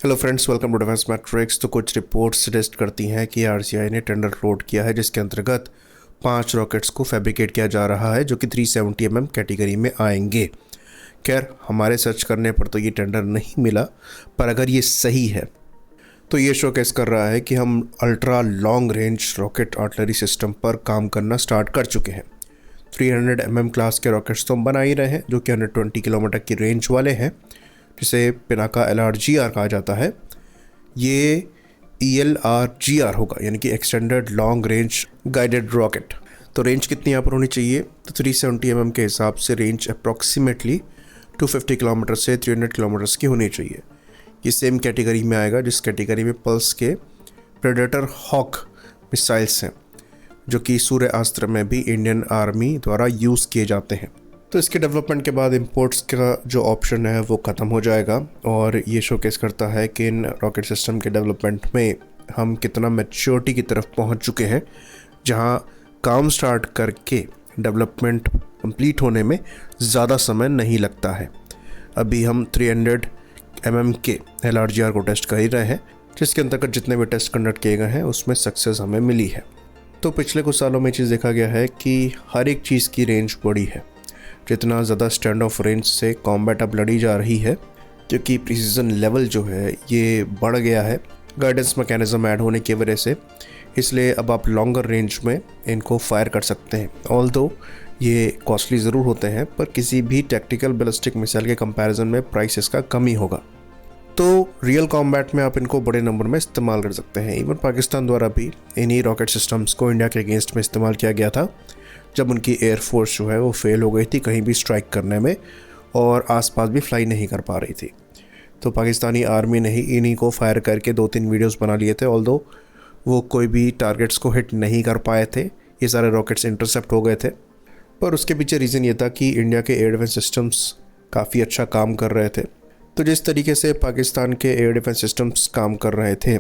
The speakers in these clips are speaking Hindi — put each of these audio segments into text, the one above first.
Hello friends, welcome to defence matrix. तो कुछ रिपोर्ट्स सजेस्ट करती हैं कि आरसीआई ने टेंडर फ्लोट किया है जिसके अंतर्गत 5 रॉकेट्स को फैब्रिकेट किया जा रहा है जो कि 370 कैटेगरी में आएंगे। खैर, हमारे सर्च करने पर तो ये टेंडर नहीं मिला, पर अगर ये सही है तो ये शोकेस कर रहा है कि हम ultra long range rocket artillery system पर काम करना स्टार्ट कर चुके हैं। 300 क्लास के रॉकेट्स तो हम बना ही रहे हैं जो कि 120 किलोमीटर की रेंज वाले हैं, जिसे पिनाका LRGR कहा जाता है। ये ELRGR होगा, यानी कि extended long range guided rocket. तो रेंज कितनी यहाँ पर होनी चाहिए? तो 370 के हिसाब से रेंज अप्रॉक्सीमेटली 250 किलोमीटर से 300 किलोमीटर्स की होनी चाहिए। ये सेम कैटेगरी में आएगा जिस कैटेगरी में पल्स के प्रेडेटर हॉक मिसाइल्स हैं, जो कि सूर्य अस्त्र में भी इंडियन आर्मी द्वारा यूज़ किए जाते हैं। तो इसके डेवलपमेंट के बाद इंपोर्ट्स का जो ऑप्शन है वो ख़त्म हो जाएगा, और ये शोकेस करता है कि इन रॉकेट सिस्टम के डेवलपमेंट में हम कितना मैच्योरिटी की तरफ पहुंच चुके हैं, जहां काम स्टार्ट करके डेवलपमेंट कंप्लीट होने में ज़्यादा समय नहीं लगता है। अभी हम 300 के LRGR को टेस्ट कर ही रहे हैं, जिसके अंतर्गत जितने भी टेस्ट कंडक्ट किए गए हैं उसमें सक्सेस हमें मिली है। तो पिछले कुछ सालों में चीज़ देखा गया है कि हर एक चीज़ की रेंज बड़ी है। जितना ज़्यादा स्टैंड ऑफ रेंज से कॉम्बैट अब लड़ी जा रही है, क्योंकि प्रिसीजन लेवल जो है ये बढ़ गया है गाइडेंस मैकेनिज्म ऐड होने की वजह से, इसलिए अब आप लॉन्गर रेंज में इनको फायर कर सकते हैं। ऑल्दो ये कॉस्टली ज़रूर होते हैं, पर किसी भी टैक्टिकल बैलिस्टिक मिसाइल के कंपैरिजन में प्राइस इसका कम ही होगा। तो रियल कॉम्बैट में आप इनको बड़े नंबर में इस्तेमाल कर सकते हैं। इवन पाकिस्तान द्वारा भी इन्हीं रॉकेट सिस्टम्स को इंडिया के अगेंस्ट में इस्तेमाल किया गया था, जब उनकी एयरफोर्स जो है वो फेल हो गई थी कहीं भी स्ट्राइक करने में और आसपास भी फ्लाई नहीं कर पा रही थी। तो पाकिस्तानी आर्मी ने ही इन्हीं को फायर करके 2-3 वीडियोस बना लिए थे। ऑल्दो वो कोई भी टारगेट्स को हिट नहीं कर पाए थे, ये सारे रॉकेट्स इंटरसेप्ट हो गए थे। पर उसके पीछे रीज़न ये था कि इंडिया के एयर डिफेंस सिस्टम्स काफ़ी अच्छा काम कर रहे थे। तो जिस तरीके से पाकिस्तान के एयर डिफेंस सिस्टम्स काम कर रहे थे,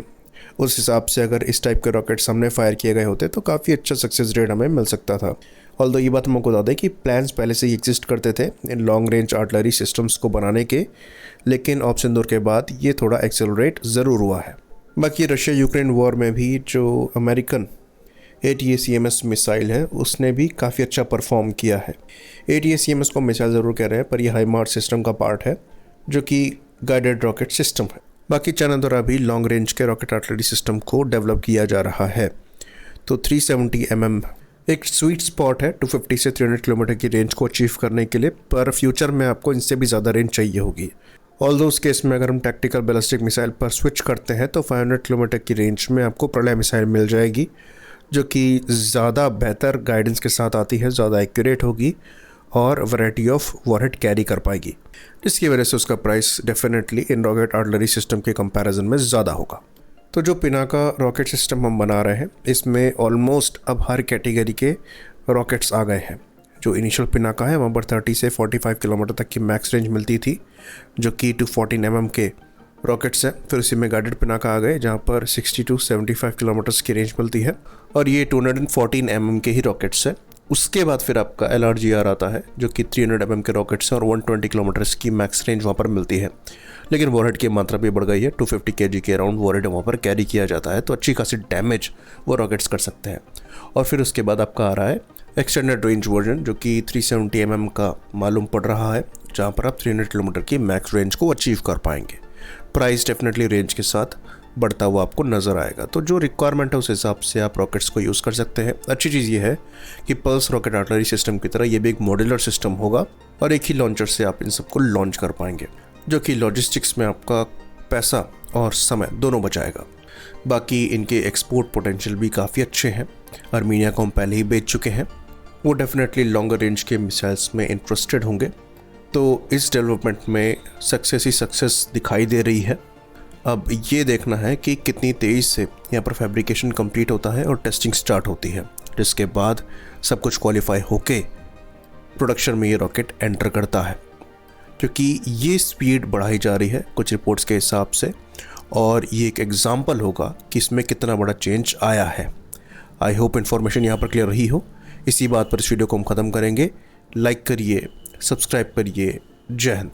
उस हिसाब से अगर इस टाइप के रॉकेट्स हमने फायर किए गए होते तो काफ़ी अच्छा सक्सेस रेट हमें मिल सकता था। ऑल्दो ये बात हमको बता दें कि प्लान्स पहले से ही एग्जिस्ट करते थे in long range artillery systems को बनाने के, लेकिन ऑप्शन सिंदूर के बाद ये थोड़ा एक्सेलरेट ज़रूर हुआ है। बाकी रशिया यूक्रेन वॉर में भी जो अमेरिकन ATACMS मिसाइल है उसने भी काफ़ी अच्छा परफॉर्म किया है। ATACMS को मिसाइल ज़रूर कह रहे हैं, पर यह हाइमार्स सिस्टम का पार्ट है जो कि गाइडेड रॉकेट सिस्टम है। बाकी चाइना द्वारा भी लॉन्ग रेंज के रॉकेट आर्टिलरी सिस्टम को डेवलप किया जा रहा है। तो 370 एक स्वीट स्पॉट है 250 से 300 किलोमीटर की रेंज को अचीव करने के लिए, पर फ्यूचर में आपको इनसे भी ज़्यादा रेंज चाहिए होगी। ऑल्दो उस केस में अगर हम टैक्टिकल बैलिस्टिक मिसाइल पर स्विच करते हैं तो 500 किलोमीटर की रेंज में आपको प्रलय मिसाइल मिल जाएगी, जो कि ज़्यादा बेहतर गाइडेंस के साथ आती है, ज़्यादा एक्यूरेट होगी और वैरायटी ऑफ वॉरहेड कैरी कर पाएगी, जिसकी वजह से उसका price definitely in rocket artillery system के कंपैरिजन में ज़्यादा होगा। तो जो पिनाका रॉकेट सिस्टम हम बना रहे हैं इसमें ऑलमोस्ट अब हर कैटेगरी के रॉकेट्स आ गए हैं। जो इनिशियल पिनाका है वहाँ पर 30 से 45 किलोमीटर तक की मैक्स रेंज मिलती थी, जो कि 214 के रॉकेट्स हैं। फिर उसी में गाइडेड पिनाका आ गए जहाँ पर 60 to 75 किलोमीटर्स की रेंज मिलती है, और ये 214 के ही रॉकेट्स हैं। उसके बाद फिर आपका LRGR आता है जो कि 300 के रॉकेट्स हैं और 120 किलोमीटर्स की मैक्स रेंज वहाँ पर मिलती है। लेकिन वॉरहेड की मात्रा भी बढ़ गई है, 250 kg के अराउंड वॉरहेड वहाँ पर कैरी किया जाता है, तो अच्छी खासी डैमेज वो रॉकेट्स कर सकते हैं। और फिर उसके बाद आपका आ रहा है एक्सटेंडेड रेंज वर्जन, जो कि 370 का मालूम पड़ रहा है, जहाँ पर आप 300 किलोमीटर की मैक्स रेंज को अचीव कर पाएंगे। प्राइस डेफिनेटली रेंज के साथ बढ़ता हुआ आपको नज़र आएगा। तो जो रिक्वायरमेंट है उस हिसाब से आप रॉकेट्स को यूज़ कर सकते हैं। अच्छी चीज़ ये है कि पल्स रॉकेट आर्टिलरी सिस्टम की तरह ये भी एक मॉड्यूलर सिस्टम होगा और एक ही लॉन्चर से आप इन सबको लॉन्च कर पाएंगे, जो कि लॉजिस्टिक्स में आपका पैसा और समय दोनों बचाएगा। बाकी इनके एक्सपोर्ट पोटेंशियल भी काफ़ी अच्छे हैं। आर्मीनिया को हम पहले ही बेच चुके हैं, वो डेफिनेटली लॉन्गर रेंज के मिसाइल्स में इंटरेस्टेड होंगे। तो इस डेवलपमेंट में सक्सेस ही सक्सेस दिखाई दे रही है। अब ये देखना है कि कितनी तेज़ी से यहाँ पर फैब्रिकेशन कंप्लीट होता है और टेस्टिंग स्टार्ट होती है, जिसके बाद सब कुछ क्वालिफाई होके प्रोडक्शन में ये रॉकेट एंटर करता है, क्योंकि ये स्पीड बढ़ाई जा रही है कुछ रिपोर्ट्स के हिसाब से, और ये एक एग्जाम्पल होगा कि इसमें कितना बड़ा चेंज आया है। आई होप इन्फॉर्मेशन यहाँ पर क्लियर रही हो। इसी बात पर इस वीडियो को हम ख़त्म करेंगे। लाइक करिए, सब्सक्राइब करिए। जय हिंद।